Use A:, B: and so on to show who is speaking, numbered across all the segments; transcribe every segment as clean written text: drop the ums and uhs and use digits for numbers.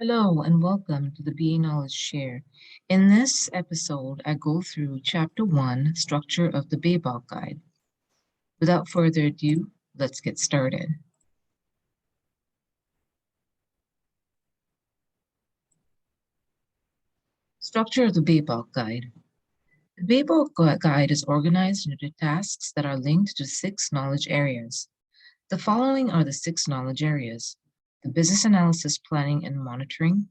A: Hello and welcome to the BA Knowledge Share. In this episode, I go through Chapter 1, Structure of the BABOK Guide. Without further ado, let's get started. Structure of the BABOK Guide. The BABOK Guide is organized into tasks that are linked to 6 knowledge areas. The following are the 6 knowledge areas: the business analysis, planning and monitoring,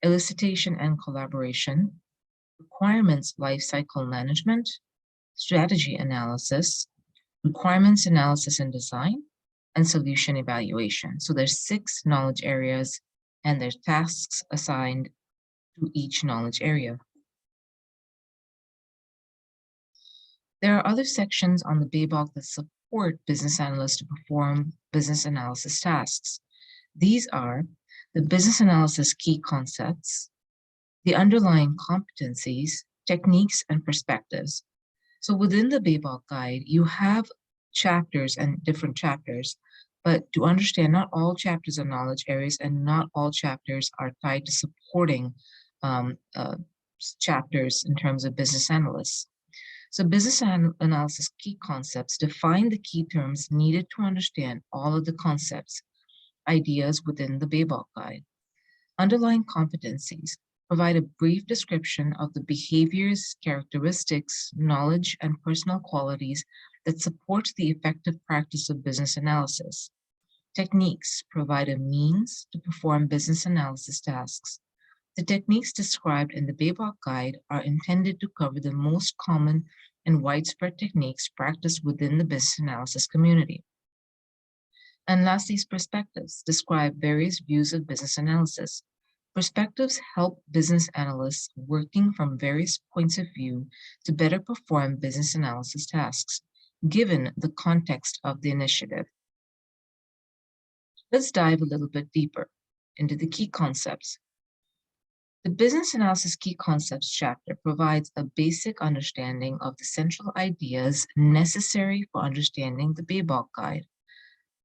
A: elicitation and collaboration, requirements lifecycle management, strategy analysis, requirements analysis and design, and solution evaluation. So there's 6 knowledge areas and there's tasks assigned to each knowledge area. There are other sections on the BABOK that support business analysts to perform business analysis tasks. These are the business analysis key concepts, the underlying competencies, techniques, and perspectives. So within the BABOK guide, you have chapters and different chapters, but to understand, not all chapters are knowledge areas and not all chapters are tied to supporting chapters in terms of business analysts. So business analysis key concepts define the key terms needed to understand all of the concepts, ideas within the BABOK guide. Underlying competencies provide a brief description of the behaviors, characteristics, knowledge, and personal qualities that support the effective practice of business analysis. Techniques provide a means to perform business analysis tasks. The techniques described in the BABOK guide are intended to cover the most common and widespread techniques practiced within the business analysis community. And lastly, perspectives describe various views of business analysis. Perspectives help business analysts working from various points of view to better perform business analysis tasks, given the context of the initiative. Let's dive a little bit deeper into the key concepts. The Business Analysis Key Concepts chapter provides a basic understanding of the central ideas necessary for understanding the BABOK guide.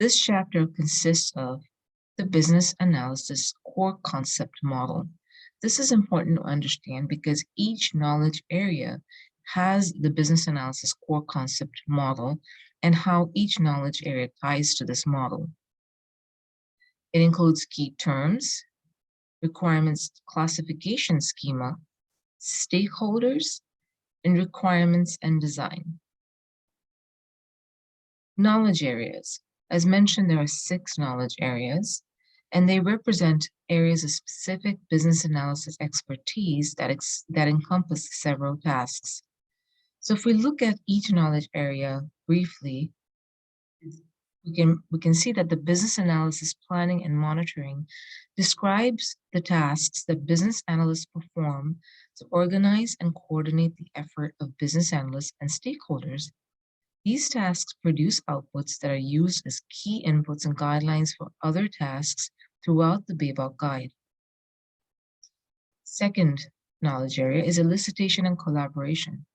A: This chapter consists of the business analysis core concept model. This is important to understand because each knowledge area has the business analysis core concept model and how each knowledge area ties to this model. It includes key terms, requirements classification schema, stakeholders, and requirements and design. Knowledge areas. As mentioned, there are 6 knowledge areas, and they represent areas of specific business analysis expertise that encompass several tasks. So if we look at each knowledge area briefly, we can see that the business analysis planning and monitoring describes the tasks that business analysts perform to organize and coordinate the effort of business analysts and stakeholders. These tasks produce outputs that are used as key inputs and guidelines for other tasks throughout the BABOK guide. Second knowledge area is elicitation and collaboration.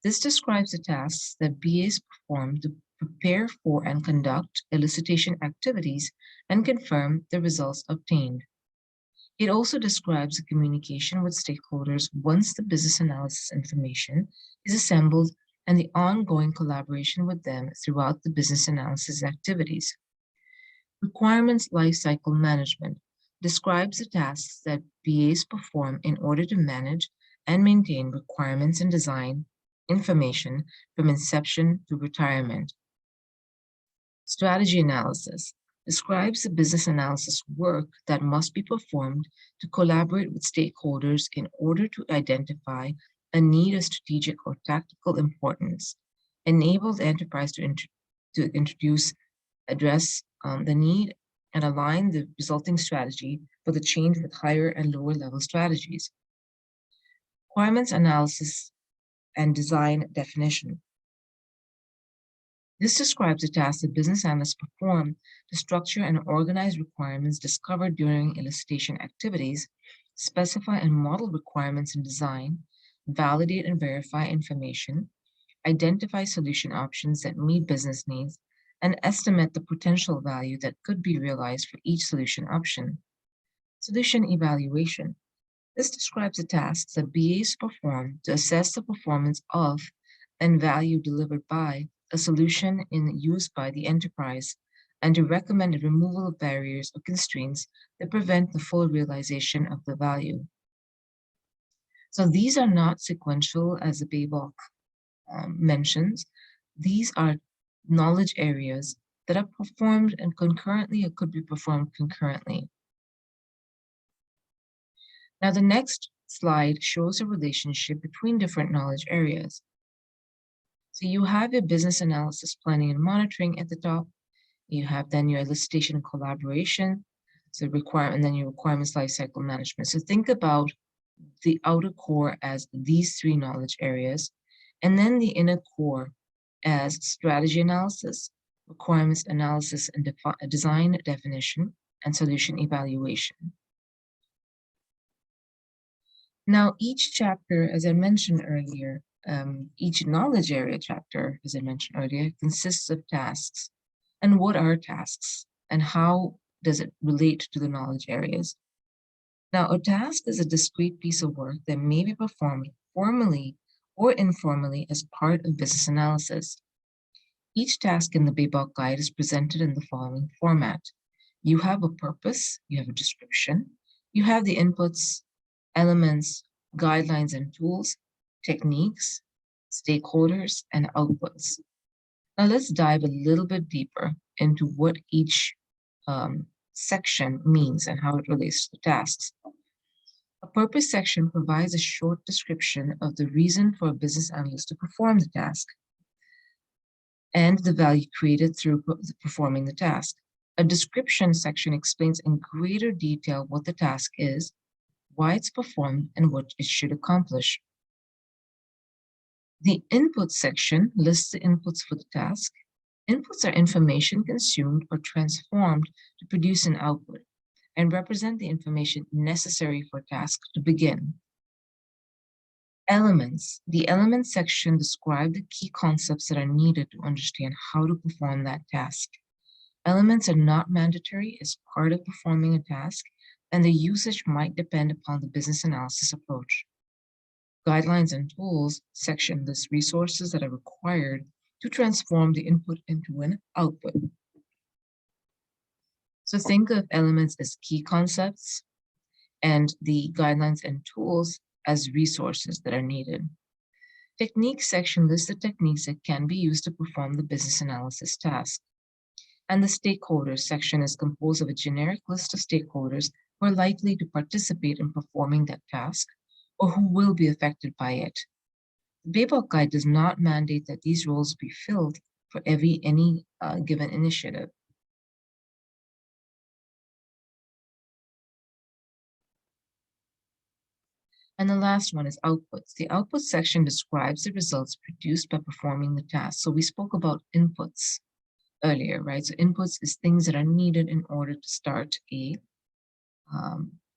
A: This describes the tasks that BAs perform to prepare for and conduct elicitation activities and confirm the results obtained. It also describes the communication with stakeholders once the business analysis information is assembled and the ongoing collaboration with them throughout the business analysis activities. Requirements lifecycle management describes the tasks that BAs perform in order to manage and maintain requirements and design information from inception to retirement. Strategy analysis describes the business analysis work that must be performed to collaborate with stakeholders in order to identify a need of strategic or tactical importance, enable the enterprise to address the need, and align the resulting strategy for the change with higher and lower level strategies. Requirements analysis and design definition. This describes the tasks that business analysts perform to structure and organize requirements discovered during elicitation activities, specify and model requirements and design, validate and verify information, identify solution options that meet business needs, and estimate the potential value that could be realized for each solution option. Solution evaluation. This describes the tasks that BAs perform to assess the performance of and value delivered by a solution in use by the enterprise and to recommend the removal of barriers or constraints that prevent the full realization of the value. So these are not sequential as the BABOK mentions. These are knowledge areas that are performed and concurrently or could be performed concurrently. Now, the next slide shows a relationship between different knowledge areas. So you have your business analysis, planning, and monitoring at the top. You have then your elicitation and collaboration, so and then your requirements lifecycle management. So think about the outer core as these three knowledge areas, and then the inner core as strategy analysis, requirements analysis and design definition, and solution evaluation. Now, each chapter, as I mentioned earlier, each knowledge area chapter, as I mentioned earlier, consists of tasks. And what are tasks? And how does it relate to the knowledge areas? Now, a task is a discrete piece of work that may be performed formally or informally as part of business analysis. Each task in the BABOK guide is presented in the following format. You have a purpose, you have a description, you have the inputs, elements, guidelines and tools, techniques, stakeholders, and outputs. Now let's dive a little bit deeper into what each section means and how it relates to the tasks. A purpose section provides a short description of the reason for a business analyst to perform the task and the value created through performing the task. A description section explains in greater detail what the task is, why it's performed, and what it should accomplish. The input section lists the inputs for the task. Inputs are information consumed or transformed to produce an output and represent the information necessary for a task to begin. Elements. The elements section describes the key concepts that are needed to understand how to perform that task. Elements are not mandatory as part of performing a task, and the usage might depend upon the business analysis approach. Guidelines and tools section lists resources that are required to transform the input into an output. So think of elements as key concepts and the guidelines and tools as resources that are needed. Techniques section lists the techniques that can be used to perform the business analysis task. And the stakeholders section is composed of a generic list of stakeholders who are likely to participate in performing that task or who will be affected by it. The BABOK guide does not mandate that these roles be filled for any given initiative. And the last one is outputs. The output section describes the results produced by performing the task. So we spoke about inputs earlier, right? So inputs is things that are needed in order to start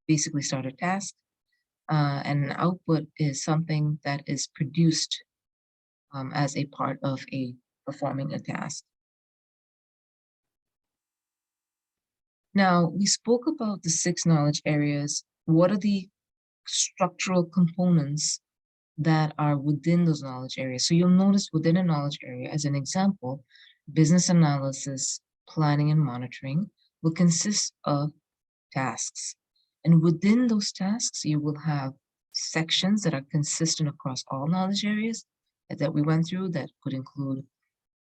A: basically start a task. And an output is something that is produced as a part of performing a task. Now, we spoke about the 6 knowledge areas. What are the structural components that are within those knowledge areas? So you'll notice within a knowledge area, as an example, business analysis, planning, and monitoring will consist of tasks. And within those tasks, you will have sections that are consistent across all knowledge areas that we went through that could include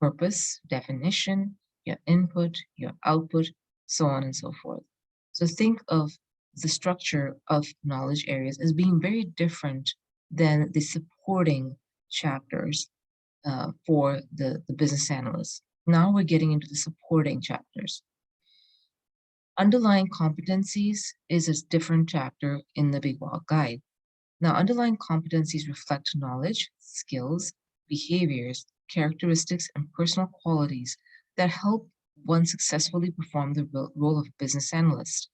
A: purpose, definition, your input, your output, so on and so forth. So think of the structure of knowledge areas as being very different than the supporting chapters for the business analyst. Now we're getting into the supporting chapters. Underlying competencies is a different chapter in the BABOK guide. Now, underlying competencies reflect knowledge, skills, behaviors, characteristics, and personal qualities that help one successfully perform the role of business analyst.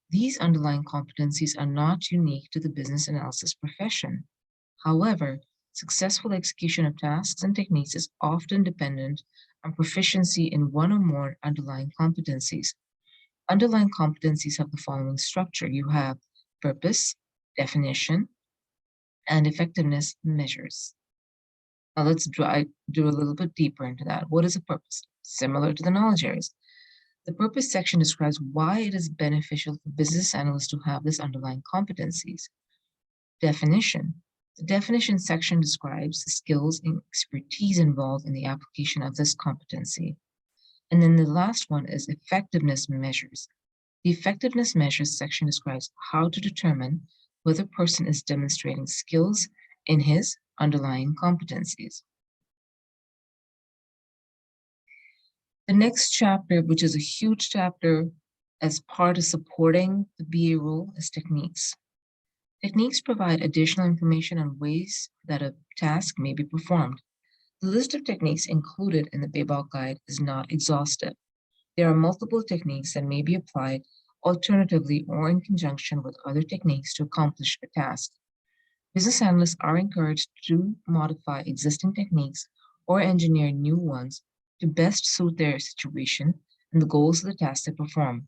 A: These underlying competencies are not unique to the business analysis profession. However, successful execution of tasks and techniques is often dependent on proficiency in one or more underlying competencies. Underlying competencies have the following structure. You have purpose, definition, and effectiveness measures. Now let's do a little bit deeper into that. What is a purpose? Similar to the knowledge areas. The purpose section describes why it is beneficial for business analysts to have this underlying competencies. Definition. The definition section describes the skills and expertise involved in the application of this competency. And then the last one is effectiveness measures. The effectiveness measures section describes how to determine whether a person is demonstrating skills in his underlying competencies. The next chapter, which is a huge chapter as part of supporting the BA role, is techniques. Techniques provide additional information on ways that a task may be performed. The list of techniques included in the BABOK guide is not exhaustive. There are multiple techniques that may be applied alternatively or in conjunction with other techniques to accomplish a task. Business analysts are encouraged to modify existing techniques or engineer new ones to best suit their situation and the goals of the task they perform.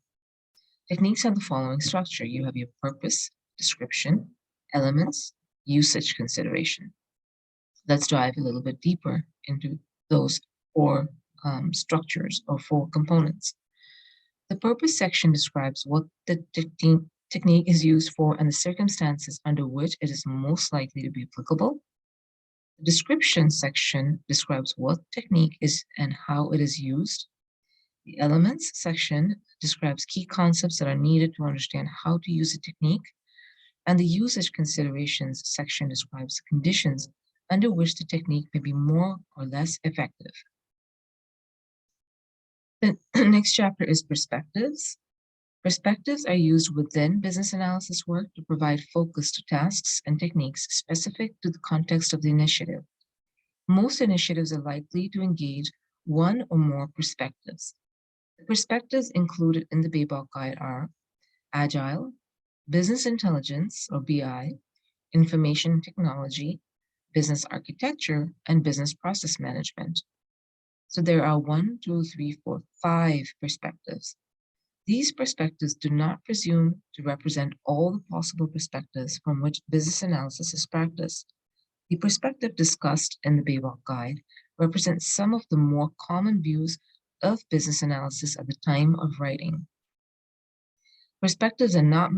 A: Techniques have the following structure. You have your purpose, description, elements, usage consideration. Let's dive a little bit deeper into those four structures or four components. The purpose section describes what the technique is used for and the circumstances under which it is most likely to be applicable. The description section describes what technique is and how it is used. The elements section describes key concepts that are needed to understand how to use a technique. And the usage considerations section describes the conditions under which the technique may be more or less effective. The next chapter is perspectives. Perspectives are used within business analysis work to provide focus to tasks and techniques specific to the context of the initiative. Most initiatives are likely to engage one or more perspectives. The perspectives included in the BABOK guide are Agile, Business Intelligence or BI, Information Technology, Business Architecture, and Business Process Management. So there are 5 perspectives. These perspectives do not presume to represent all the possible perspectives from which business analysis is practiced. The perspective discussed in the BABOK guide represents some of the more common views of business analysis at the time of writing. Perspectives are not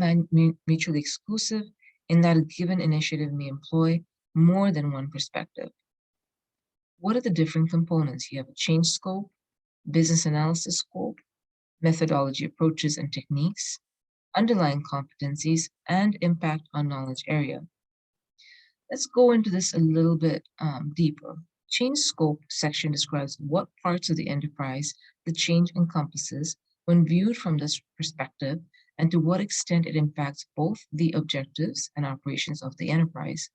A: mutually exclusive in that a given initiative may employ more than one perspective. What are the different components? You have a change scope, business analysis scope, methodology approaches and techniques, underlying competencies, and impact on knowledge area. Let's go into this a little bit deeper. Change scope section describes what parts of the enterprise the change encompasses when viewed from this perspective and to what extent it impacts both the objectives and operations of the enterprise.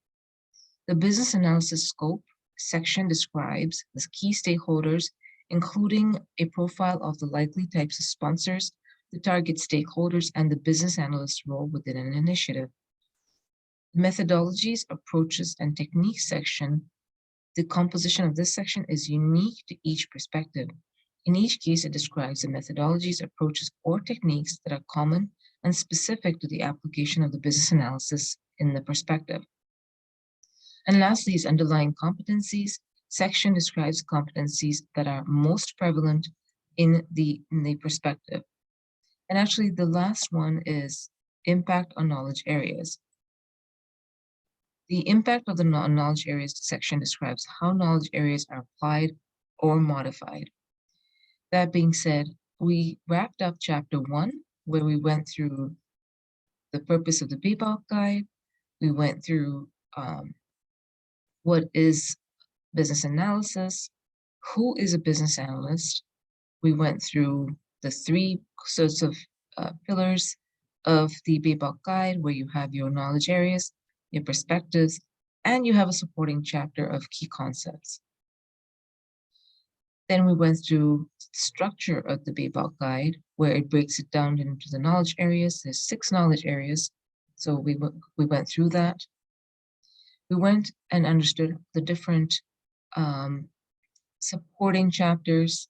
A: The business analysis scope section describes the key stakeholders, including a profile of the likely types of sponsors, the target stakeholders, and the business analyst role within an initiative. The methodologies, approaches, and techniques section, the composition of this section is unique to each perspective. In each case, it describes the methodologies, approaches, or techniques that are common and specific to the application of the business analysis in the perspective. And lastly is underlying competencies. Section describes competencies that are most prevalent in the perspective. And actually the last one is impact on knowledge areas. The impact of the knowledge areas section describes how knowledge areas are applied or modified. That being said, we wrapped up chapter 1, where we went through the purpose of the BABOK guide. We went through what is business analysis, who is a business analyst. We went through the 3 sorts of pillars of the BABOK guide, where you have your knowledge areas, your perspectives, and you have a supporting chapter of key concepts. Then we went through the structure of the BABOK guide, where it breaks it down into the knowledge areas. There's 6 knowledge areas, so we went through that. We went and understood the different supporting chapters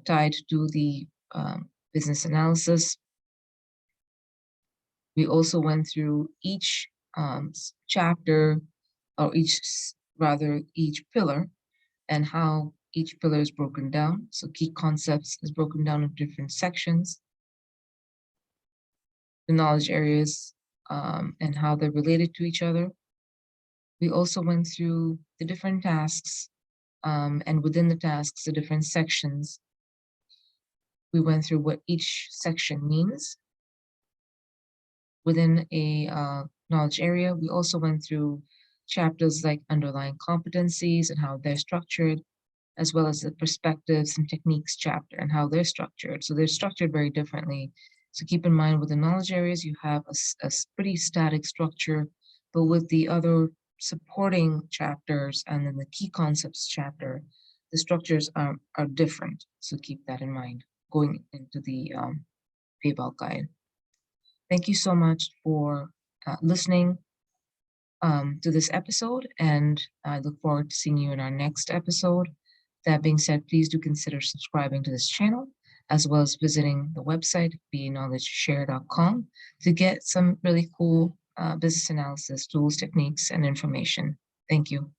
A: tied to the business analysis. We also went through each chapter, or each pillar, and how each pillar is broken down. So key concepts is broken down into different sections, the knowledge areas, and how they're related to each other. We also went through the different tasks, and within the tasks, the different sections. We went through what each section means within a knowledge area. We also went through chapters like underlying competencies and how they're structured, as well as the perspectives and techniques chapter and how they're structured. So they're structured very differently. So keep in mind with the knowledge areas, you have a pretty static structure, but with the other supporting chapters and then the key concepts chapter, the structures are different. So keep that in mind going into the BABOK guide. Thank you so much for listening to this episode, and I look forward to seeing you in our next episode. That being said, please do consider subscribing to this channel, as well as visiting the website, baknowledgeshare.com, to get some really cool business analysis tools, techniques, and information. Thank you.